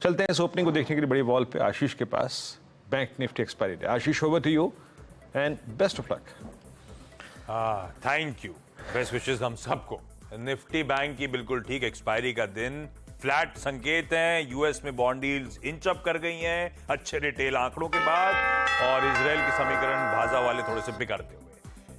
चलते हैं इस ओपनिंग को देखने के लिए बड़ी वॉल पे आशीष के पास bank nifty expiry day. Ashish, over to you and best of luck. Thank you, best wishes हम सबको। निफ्टी बैंक की बिल्कुल ठीक एक्सपायरी का दिन, फ्लैट संकेत हैं। यूएस में बॉन्ड डील्स इंच अप कर गई हैं अच्छे रिटेल आंकड़ों के बाद, और इजराइल के समीकरण भाजा वाले थोड़े से बिगड़ते हुए।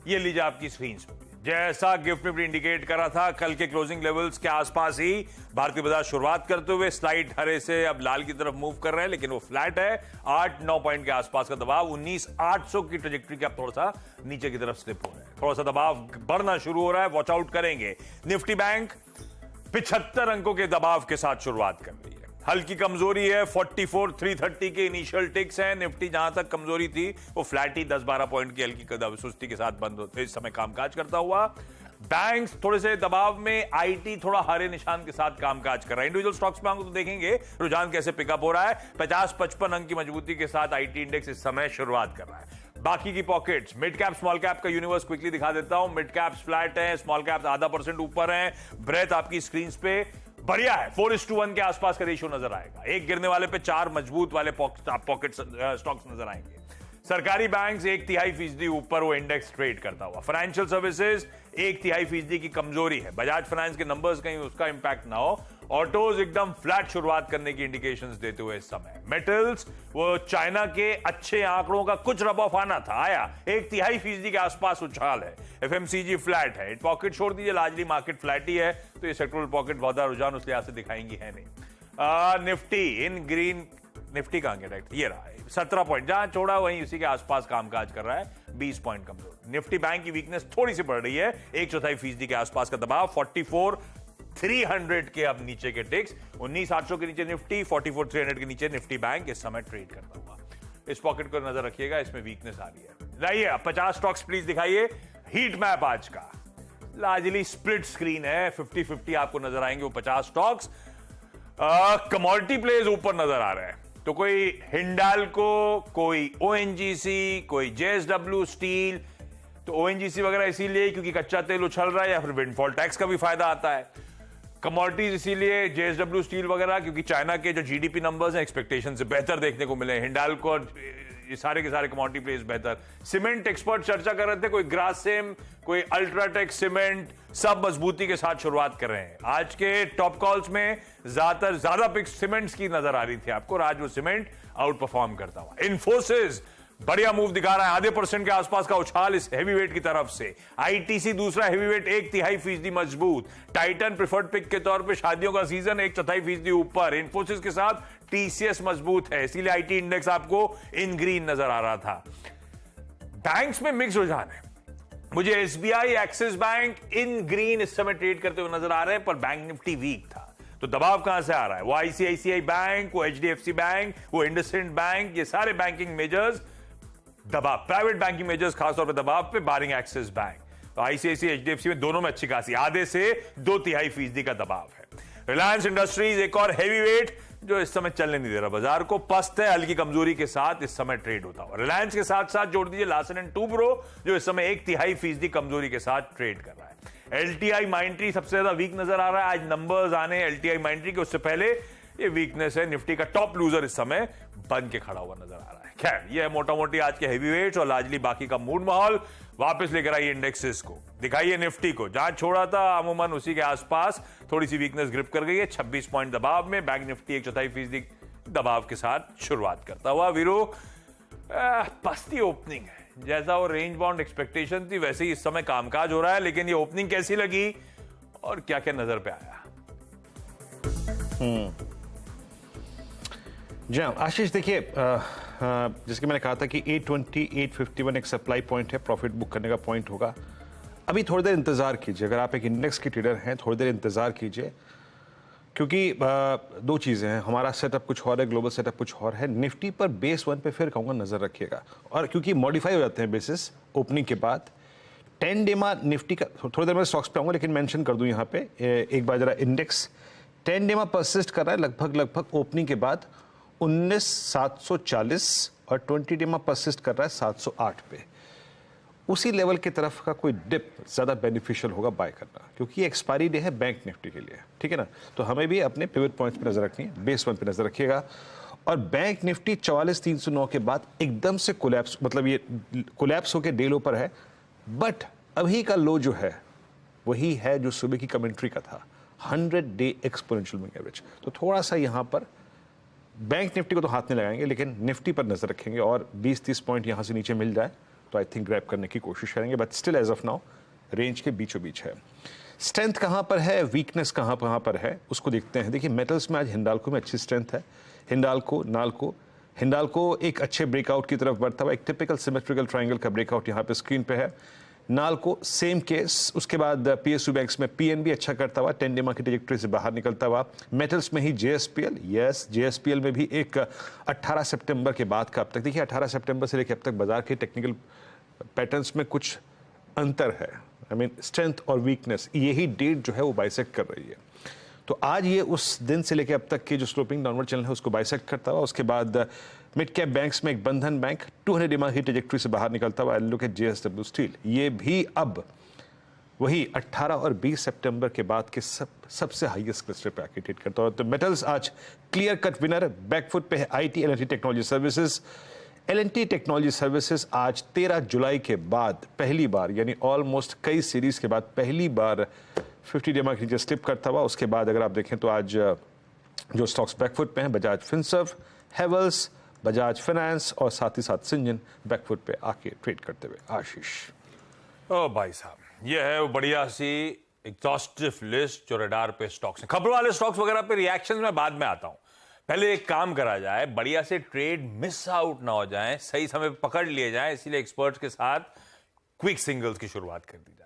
ये लीजिए आपकी स्क्रीन पे, जैसा गिफ्ट निफ्टी इंडिकेट करा था, कल के क्लोजिंग लेवल्स के आसपास ही भारतीय बाजार शुरुआत करते हुए स्लाइड हरे से अब लाल की तरफ मूव कर रहे हैं, लेकिन वो फ्लैट है। 8-9 पॉइंट के आसपास का दबाव, 19,800 की ट्रेजेक्टरी के अब थोड़ा सा नीचे की तरफ स्लिप हो रहा है, थोड़ा सा दबाव बढ़ना शुरू हो रहा है, वॉच आउट करेंगे। निफ्टी बैंक 75 अंकों के दबाव के साथ शुरुआत कर रही है, हल्की कमजोरी है। 44,330 के इनिशियल टिक्स हैं। निफ्टी जहां तक कमजोरी थी वो फ्लैट ही 10-12 पॉइंट की हल्की सुस्ती के साथ बंद होते इस समय कामकाज करता हुआ। बैंक्स थोड़े से दबाव में, आईटी थोड़ा हरे निशान के साथ कामकाज कर रहा है। इंडिविजुअल स्टॉक्स में हम तो देखेंगे रुझान कैसे पिकअप हो रहा है। 50-55 अंक की मजबूती के साथ आईटी इंडेक्स इस समय शुरुआत कर रहा है। बाकी की pockets, mid cap small cap का यूनिवर्स क्विकली दिखा देता हूं। मिड कैप फ्लैट है, स्मॉल कैप आधा % ऊपर है। ब्रेथ आपकी स्क्रीन पे बढ़िया है, 4:1 के आसपास का रेशियो नजर आएगा। एक गिरने वाले पे 4 मजबूत वाले पॉकेट स्टॉक्स नजर आएंगे। सरकारी बैंक्स 1/3% ऊपर वो इंडेक्स ट्रेड करता हुआ। फाइनेंशियल सर्विसेज 1/3% की कमजोरी है। बजाज फाइनेंस के नंबर्स कहीं उसका इंपैक्ट ना हो। ऑटोज एकदम फ्लैट शुरुआत करने की इंडिकेशंस देते हुए इस समय। मेटल्स, वो चाइना के अच्छे आंकड़ों का कुछ रब ऑफ आना था, आया 1/3% के आसपास उछाल है। एफएमसीजी फ्लैट है। पॉकेट छोड़ दीजिए, लार्जली मार्केट फ्लैट ही है, तो ये सेक्टोरल पॉकेट बहुत रुझान उस लिहाज से दिखाएंगी है नहीं। निफ्टी इन ग्रीन, निफ्टी का डायरेक्ट ये रहा है 17 पॉइंट, जहां छोड़ा वहीं उसी के आसपास कामकाज कर रहा है, 20 पॉइंट कमजोर। निफ्टी बैंक की वीकनेस थोड़ी सी बढ़ रही है, 1/4% के आसपास का दबाव। 44,300 के अब नीचे के टिक्स, 19,800 के नीचे निफ्टी, 44,300 के नीचे निफ्टी बैंक इस समय ट्रेड करता हुआ। इस पॉकेट को नजर रखिएगा, इसमें वीकनेस आ रही है। लाइए 50 स्टॉक्स प्लीज दिखाइए। हीट मैप आज का लार्जली स्प्लिट स्क्रीन है, 50-50 आपको नजर आएंगे वो 50 स्टॉक्स। कमोडिटी प्लेज ऊपर नजर आ रहे हैं, तो कोई हिंडाल्को, कोई ओएनजीसी, कोई जेएसडब्ल्यू स्टील। तो ओएनजीसी वगैरह इसीलिए क्योंकि कच्चा तेल उछल रहा है या फिर विंडफॉल टैक्स का भी फायदा आता है। कमोडिटीज इसीलिए जेएसडब्ल्यू स्टील वगैरह क्योंकि चाइना के जो जीडीपी नंबर्स हैं एक्सपेक्टेशन से बेहतर देखने को मिले। हिंडाल्को, ये सारे के सारे कमोडिटी प्लेस बेहतर। सीमेंट एक्सपर्ट चर्चा कर रहे थे, कोई ग्रासिम, कोई अल्ट्राटेक सीमेंट, सब मजबूती के साथ शुरुआत कर रहे हैं। आज के टॉप कॉल्स में ज्यादा पिक्स सीमेंट्स की नजर आ रही थी आपको, और आज वो सीमेंट आउट परफॉर्म करता हुआ। इन्फोसिस बढ़िया मूव दिखा रहा है, आधे % के आसपास का उछाल इस हैवीवेट की तरफ से। आईटीसी दूसरा हैवीवेट 1/3% मजबूत। टाइटन प्रिफर्ड पिक के तौर पे शादियों का सीजन 1/4% ऊपर। इन्फोसिस के साथ टीसीएस मजबूत है, इसीलिए आईटी इंडेक्स आपको इन ग्रीन नजर आ रहा था। बैंक्स में मिक्स रुझान है, मुझे एसबीआई, एक्सिस बैंक इन ग्रीन इस समय ट्रेड करते हुए नजर आ रहे हैं, पर बैंक निफ्टी वीक था। तो दबाव कहां से आ रहा है? वो आईसीआईसीआई बैंक, वो एचडीएफसी बैंक, वो इंडसइंड बैंक, ये सारे बैंकिंग मेजर्स दबाव, प्राइवेट बैंकिंग मेजर्स खासतौर पर दबाव पे, बारिंग एक्सिस बैंक। तो आईसीआईसीआई, एचडीएफसी में दोनों में अच्छी खासी आधे से 2/3% का दबाव है। रिलायंस इंडस्ट्रीज एक और हैवीवेट जो इस समय चलने नहीं दे रहा बाजार को, पस्त है, हल्की कमजोरी के साथ इस समय ट्रेड होता हुआ। रिलायंस के साथ साथ जोड़ दीजिए लार्सन एंड टूब्रो जो इस समय 1/3% कमजोरी के साथ ट्रेड कर रहा है। एलटीआई माइंट्री सबसे ज्यादा वीक नजर आ रहा है। आज नंबर्स आने एलटीआई माइंट्री के, उससे पहले ये वीकनेस है। निफ्टी का टॉप लूजर इस समय बन के खड़ा हुआ नजर आ रहा है। खैर, ये है मोटा मोटी आज के हैवीवेट्स और लार्जली बाकी का मूड माहौल। वापस लेकर आइए इंडेक्सेस को, दिखाइए निफ्टी को, जहां छोड़ा था अमूमन उसी के आसपास थोड़ी सी वीकनेस ग्रिप कर गई है। 26 पॉइंट दबाव में बैंक निफ्टी 1/4% दबाव के साथ शुरुआत करता हुआ। वीरो पस्ती ओपनिंग है, जैसा वो रेंज बाउंड एक्सपेक्टेशन थी वैसे ही इस समय कामकाज हो रहा है, लेकिन ये ओपनिंग कैसी लगी और क्या क्या नजर पे आया? जी हाँ आशीष, देखिए जैसे कि मैंने कहा था कि 820, 851 एक सप्लाई पॉइंट है, प्रॉफिट बुक करने का पॉइंट होगा। अभी थोड़ी देर इंतजार कीजिए, अगर आप एक इंडेक्स के ट्रेडर हैं थोड़ी देर इंतजार कीजिए, क्योंकि दो चीज़ें हैं, हमारा सेटअप कुछ और है, ग्लोबल सेटअप कुछ और है। निफ्टी पर बेस 1 पे फिर कहूँगा नज़र रखिएगा, और क्योंकि मॉडिफाई हो जाते हैं बेसिस ओपनिंग के बाद। 10 डे में निफ्टी का थोड़ी देर में स्टॉक्स पे आऊँगा, लेकिन मेंशन कर दूँ यहाँ पे एक बार जरा इंडेक्स 10 डे में परसिस्ट कर रहा है लगभग ओपनिंग के बाद 19,740, और 20 डे में परसिस्ट कर रहा है 708 पे। उसी लेवल की तरफ का कोई डिप ज़्यादा बेनिफिशियल होगा बाय करना, क्योंकि ये एक्सपायरी डे है बैंक निफ्टी के लिए, ठीक है ना। तो हमें भी अपने पिवट पॉइंट्स पे नजर रखनी है, बेस वन पे नजर रखिएगा। और बैंक निफ्टी 44,309 के बाद एकदम से कोलैप्स, मतलब ये कोलैप्स होकर डे लो पर है, बट अभी का लो जो है वही है जो सुबह की कमेंट्री का था, 100 डे एक्सपोनेंशियल मूविंग एवरेज। तो थोड़ा सा यहाँ पर बैंक निफ्टी को तो हाथ नहीं लगाएंगे, लेकिन निफ्टी पर नजर रखेंगे और 20-30 पॉइंट यहाँ से नीचे मिल जाए तो आई थिंक ग्रैब करने की कोशिश करेंगे, but still as of now range के बीचों बीच है। स्ट्रेंथ कहाँ पर है, वीकनेस कहाँ पर है, उसको देखते हैं। देखिए मेटल्स में आज हिंडाल्को में अच्छी स्ट्रेंथ है। हिंडाल्को एक अच्छे ब्रेकआउट की तरफ बढ़ता हुआ, एक टिपिकल सिमेट्रिकल ट्रायंगल का ब्रेकआउट यहाँ पे स्क्रीन पे है। नाल्को सेम केस, उसके बाद पीएसयू बैंक्स में पीएनबी अच्छा करता हुआ, 10 डे की ट्रैजेक्टरी से बाहर निकलता हुआ। मेटल्स में ही जेएसपीएल, यस जेएसपीएल में भी एक 18 सितंबर के बाद का, अब तक देखिए 18 सितंबर से लेकर अब तक बाजार के टेक्निकल पैटर्न्स में कुछ अंतर है। आई मीन स्ट्रेंथ और वीकनेस, यही डेट जो है वो बाइसेक्ट कर रही है। तो आज ये उस दिन से लेकर अब तक के जो स्लोपिंग डाउनवर्ड चैनल है उसको बाइसेक्ट करता हुआ, उसके बाद मिड कैप बैंक्स में एक बंधन बैंक 200 डे की ट्रैजेक्टरी से बाहर निकलता हुआ। लुक एट जेएसडब्ल्यू स्टील, ये भी अब वही 18 और 20 सितंबर के बाद के सबसे हाईएस्ट क्लस्टर पे आके ट्रेड करता हुआ। तो मेटल्स आज क्लियर कट विनर, बैकफुट पे है IT L and T technology services. L and T technology services आज 13 जुलाई के बाद पहली बार, यानी ऑलमोस्ट कई सीरीज के बाद पहली बार 50 डे मार्केट नीचे स्लिप करता हुआ। उसके बाद अगर आप देखें तो आज जो स्टॉक्स बैकफुट पे हैं, बजाज फिनसर्व, हेवल्स, बजाज फाइनेंस और साथ ही साथ सिंजन बैकफुट पे आके ट्रेड करते हुए। आशीष, ओ भाई साहब, ये है वो बढ़िया सी एग्जॉस्टिव लिस्ट जो रडार पे स्टॉक्स हैं। खबर वाले स्टॉक्स वगैरह पे रिएक्शंस में बाद में आता हूं। पहले एक काम करा जाए, बढ़िया से ट्रेड मिस आउट ना हो जाए, सही समय पे पकड़ लिए जाए, इसीलिए एक्सपर्ट्स के साथ क्विक सिंगल्स की शुरुआत कर दी जाए।